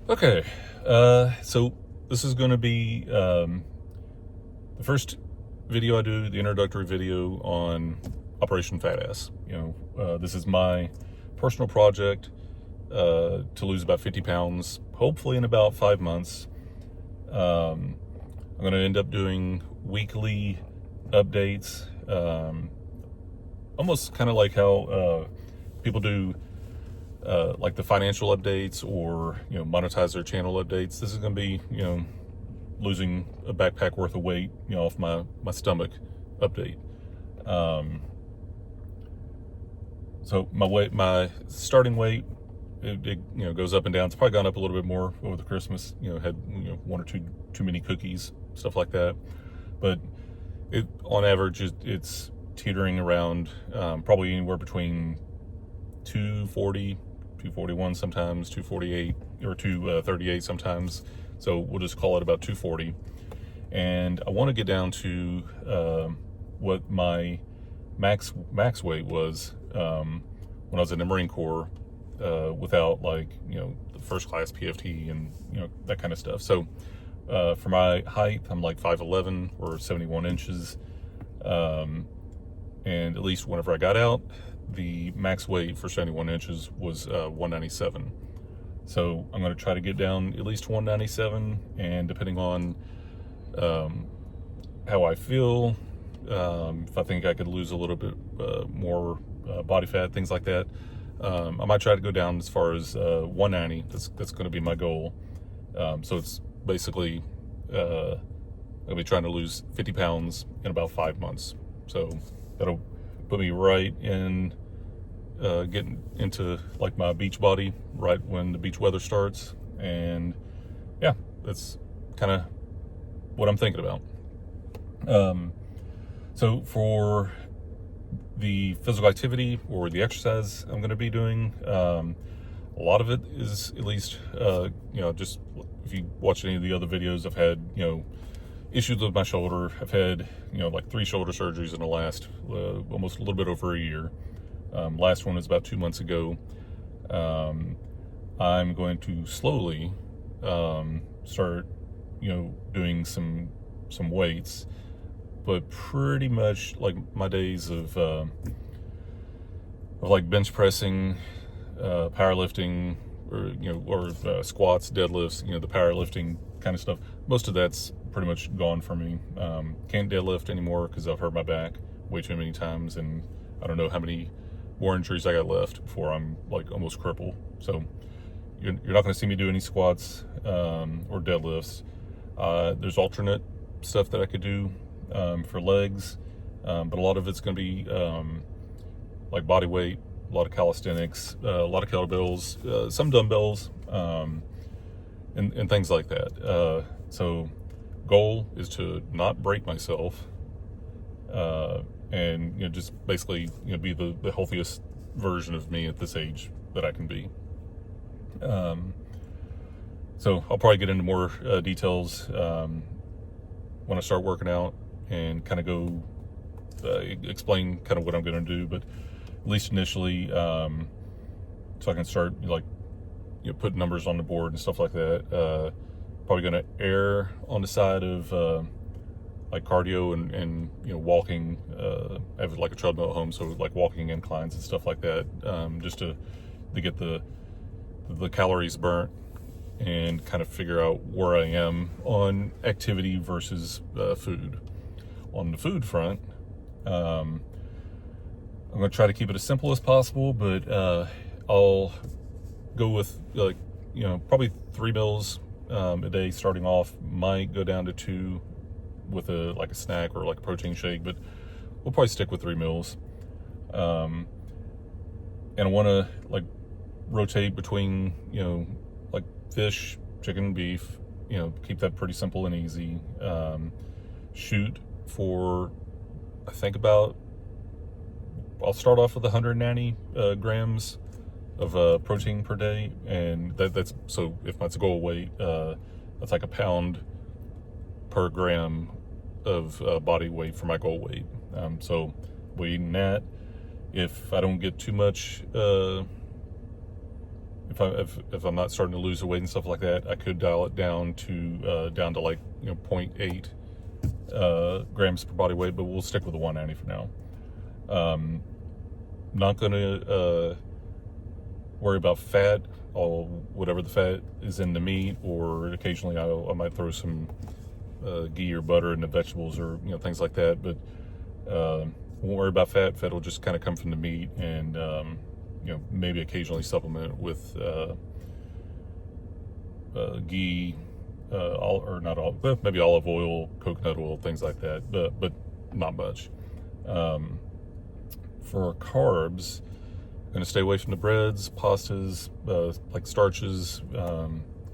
Okay, so this is going to be the first video I do, the introductory video on Operation Fat Ass. This is my personal project to lose about 50 pounds, hopefully in about 5 months. I'm going to end up doing weekly updates, almost kind of like how people do like the financial updates or monetize their channel updates. This is going to be losing a backpack worth of weight off my stomach update. So my starting weight, it goes up and down. It's probably gone up a little bit more over the Christmas. Had one or two too many cookies, stuff like that. But on average it's teetering around probably anywhere between 240, 241 sometimes, 248 or 238 sometimes. So we'll just call it about 240. And I want to get down to what my max weight was when I was in the Marine Corps, without the first class PFT and that kind of stuff. So for my height, I'm like 5'11" or 71 inches. And at least whenever I got out, the max weight for 71 inches was 197. So I'm going to try to get down at least 197, and depending on how I feel, if I think I could lose a little bit more body fat, things like that, I might try to go down as far as 190. That's going to be my goal. So it's basically I'll be trying to lose 50 pounds in about 5 months. So that'll put me right in getting into like my beach body right when the beach weather starts. And yeah, that's kind of what I'm thinking about. So for the physical activity or the exercise I'm going to be doing, a lot of it is, at least just if you watch any of the other videos, I've had issues with my shoulder. I've had like 3 shoulder surgeries in the last almost a little bit over a year. Last one was about 2 months ago. I'm going to slowly start doing some weights, but pretty much like my days of like bench pressing, powerlifting, or squats, deadlifts, the powerlifting kind of stuff, most of that's pretty much gone for me. Can't deadlift anymore because I've hurt my back way too many times, and I don't know how many more injuries I got left before I'm like almost crippled. So you're not going to see me do any squats or deadlifts. There's alternate stuff that I could do for legs, but a lot of it's going to be like body weight, a lot of calisthenics, a lot of kettlebells, some dumbbells, and things like that. So goal is to not break myself, and just basically be the healthiest version of me at this age that I can be. So I'll probably get into more details when I start working out, and kind of go explain kind of what I'm going to do, but at least initially, so I can start put numbers on the board and stuff like that. Probably going to err on the side of like cardio and walking. I have like a treadmill at home, so like walking inclines and stuff like that, just to get the calories burnt and kind of figure out where I am on activity versus food. On the food front, I'm going to try to keep it as simple as possible, but I'll go with probably 3 meals a day starting off. Might go down to 2 with a snack or like a protein shake, but we'll probably stick with 3 meals. And I want to rotate between like fish, chicken, beef, keep that pretty simple and easy. Shoot for, I think I'll start off with 190 grams of protein per day, and that's so if that's goal weight, that's like a pound per gram of body weight for my goal weight. So weighing that, if I don't get too much if I'm not starting to lose the weight and stuff like that, I could dial it down to like 0.8 grams per body weight, but we'll stick with the 190 for now. Not gonna worry about fat, or whatever the fat is in the meat, or occasionally I might throw some ghee or butter in the vegetables, or things like that. But won't worry about fat. Fat will just kind of come from the meat, and maybe occasionally supplement with ghee, or not all, but maybe olive oil, coconut oil, things like that. But not much. For carbs, I'm going to stay away from the breads, pastas, like starches,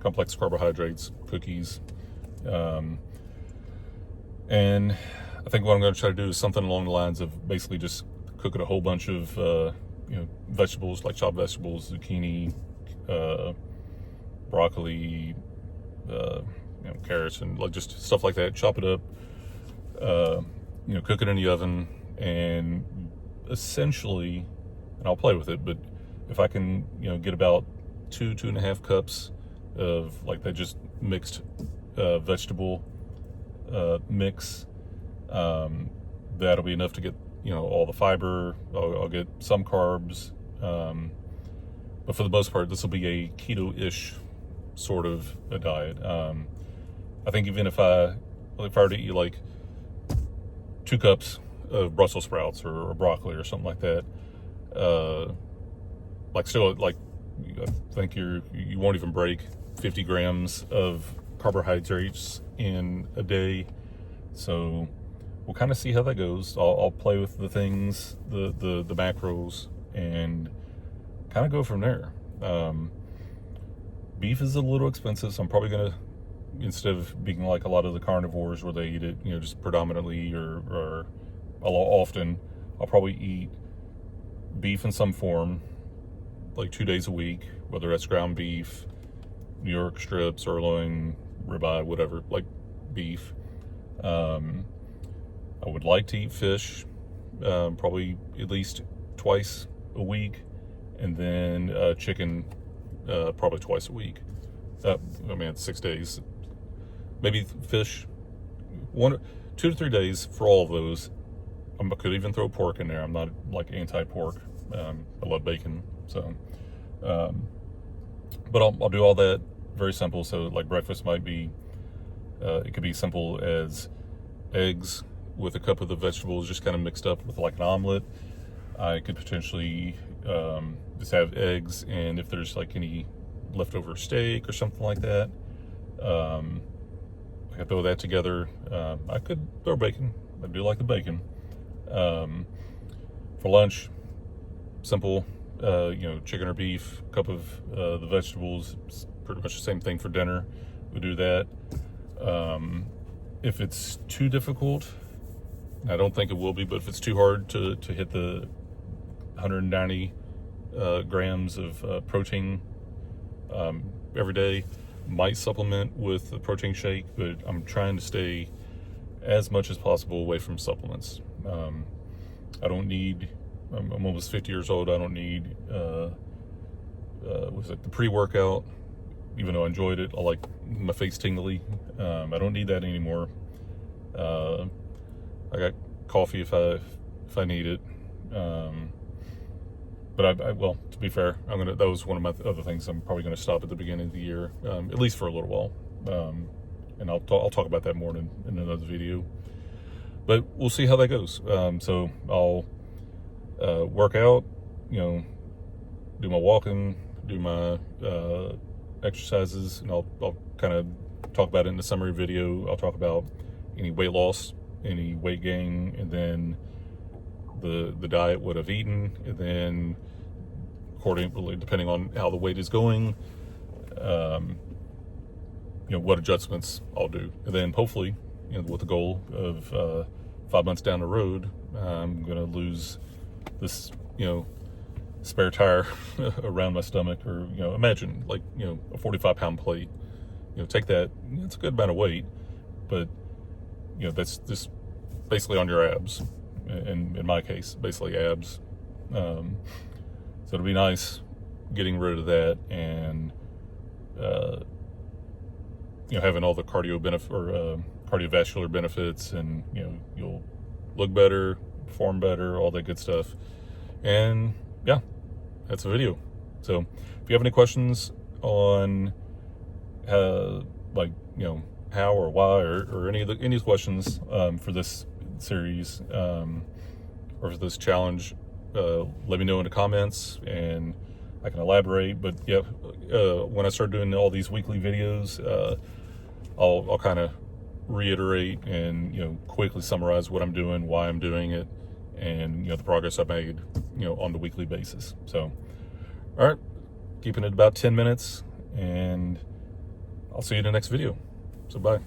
complex carbohydrates, cookies. And I think what I'm going to try to do is something along the lines of basically just cooking a whole bunch of vegetables, like chopped vegetables, zucchini, broccoli, carrots, and like just stuff like that. Chop it up, cook it in the oven, and essentially, and I'll play with it, but if I can get about 2.5 cups of like that just mixed vegetable mix, that'll be enough to get all the fiber. I'll get some carbs, but for the most part this will be a keto-ish sort of a diet. I think even if I were to eat like 2 cups of Brussels sprouts or broccoli or something like that, still I think you won't even break 50 grams of carbohydrates in a day. So we'll kind of see how that goes. I'll play with the things, the macros, and kind of go from there. Beef is a little expensive, so I'm probably gonna, instead of being like a lot of the carnivores where they eat it just predominantly or a lot often, I'll probably eat beef in some form like 2 days a week, whether that's ground beef, New York strip, sirloin, ribeye, whatever, like beef. I would like to eat fish, probably at least twice a week, and then chicken, probably twice a week. It's 6 days. Maybe fish 2 to 3 days for all of those. I could even throw pork in there. I'm not like anti-pork. I love bacon, so. But I'll do all that very simple. So like breakfast might be, it could be simple as eggs with a cup of the vegetables just kind of mixed up with like an omelet. I could potentially just have eggs, and if there's like any leftover steak or something like that, I could throw that together. I could throw bacon. I do like the bacon. For lunch, simple, chicken or beef, cup of the vegetables. It's pretty much the same thing for dinner. We do that. If it's too difficult, I don't think it will be, but if it's too hard to hit the 190 grams of protein every day, might supplement with a protein shake, but I'm trying to stay as much as possible away from supplements. I don't need, I'm almost 50 years old, I don't need was it the pre-workout, even though I enjoyed it. I like my face tingly. I don't need that anymore. I got coffee if I need it. But well, to be fair, that was one of my other things. I'm probably going to stop at the beginning of the year, at least for a little while. And I'll talk about that more in another video. But we'll see how that goes. So I'll work out, do my walking, do my exercises, and I'll kind of talk about it in the summary video. I'll talk about any weight loss, any weight gain, and then the diet, what I've eaten, and then accordingly, depending on how the weight is going, what adjustments I'll do. And then hopefully, with the goal of 5 months down the road, I'm going to lose this, spare tire around my stomach, or, imagine like, a 45-pound plate, take that, it's a good amount of weight, but, that's just basically on your abs. In my case, basically abs. So it'll be nice getting rid of that and having all the cardiovascular benefits, and you'll look better, perform better, all that good stuff. And yeah, that's the video. So if you have any questions on how or why, or any questions for this series or for this challenge, let me know in the comments and I can elaborate. But yeah, when I start doing all these weekly videos, I'll kind of reiterate and quickly summarize what I'm doing, why I'm doing it, and the progress I've made on the weekly basis. So all right, keeping it about 10 minutes, and I'll see you in the next video. So bye.